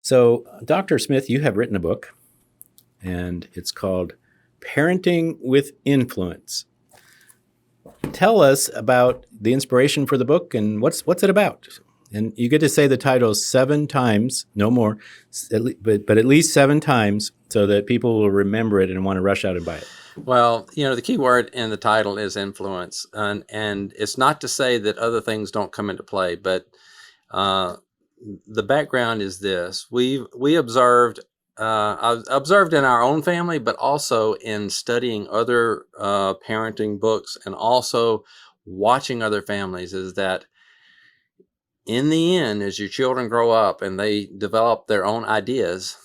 So, Dr. Smith, you have written a book, and it's called Parenting with Influence. Tell us about the inspiration for the book and what's it about? And you get to say the title 7 times, no more, but at least 7 times so that people will remember it and want to rush out and buy it. Well, the key word in the title is influence. And it's not to say that other things don't come into play, but the background is this. We observed, I've observed in our own family, but also in studying other parenting books and also watching other families, is that in the end, as your children grow up and they develop their own ideas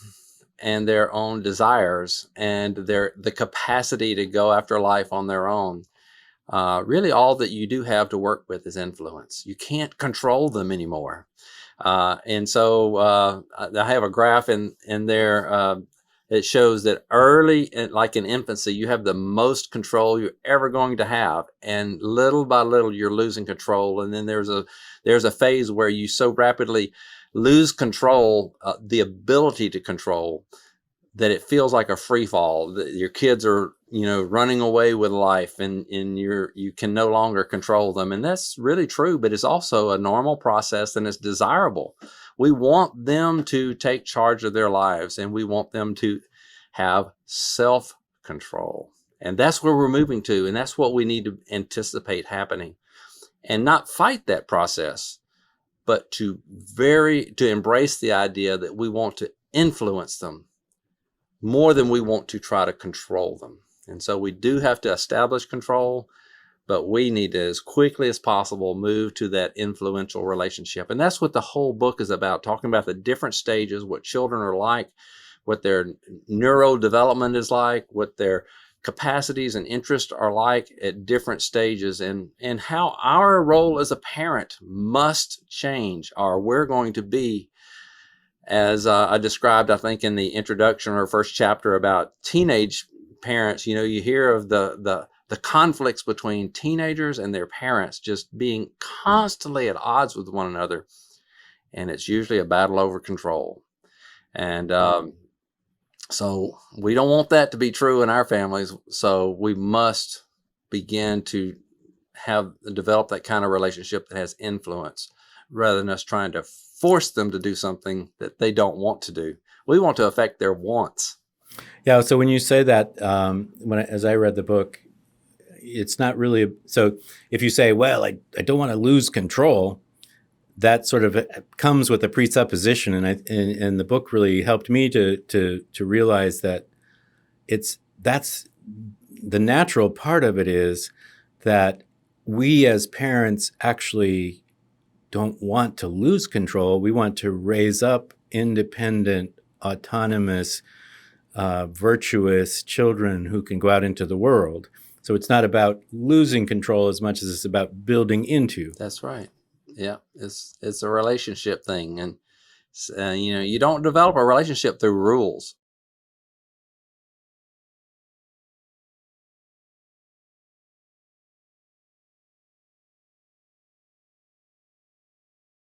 and their own desires and the capacity to go after life on their own, really all that you do have to work with is influence. You can't control them anymore. And so I have a graph in there. It shows that early, like in infancy, you have the most control you're ever going to have. And little by little, you're losing control. And then there's a phase where you so rapidly lose control, the ability to control, that it feels like a free fall. That your kids are, running away with life, and you can no longer control them. And that's really true, but it's also a normal process, and it's desirable. We want them to take charge of their lives, and we want them to have self-control. And that's where we're moving to, and that's what we need to anticipate happening, and not fight that process, but to embrace the idea that we want to influence them more than we want to try to control them. And so we do have to establish control, but we need to, as quickly as possible, move to that influential relationship. And that's what the whole book is about, talking about the different stages, what children are like, what their neurodevelopment is like, what their capacities and interests are like at different stages, and how our role as a parent must change, or we're going to be, as I described, I think, in the introduction or first chapter about teenage parents. You hear of the conflicts between teenagers and their parents just being constantly at odds with one another. And it's usually a battle over control. And so we don't want that to be true in our families. So we must begin to develop that kind of relationship that has influence, rather than us trying to force them to do something that they don't want to do. We want to affect their wants. Yeah. So when you say that, as I read the book, it's not really. So if you say, well, I don't want to lose control, that sort of comes with a presupposition. And the book really helped me to realize that that's the natural part of it, is that we as parents actually don't want to lose control. We want to raise up independent, autonomous, virtuous children who can go out into the world. So it's not about losing control as much as it's about building into. That's right. Yeah, it's a relationship thing, and you don't develop a relationship through rules.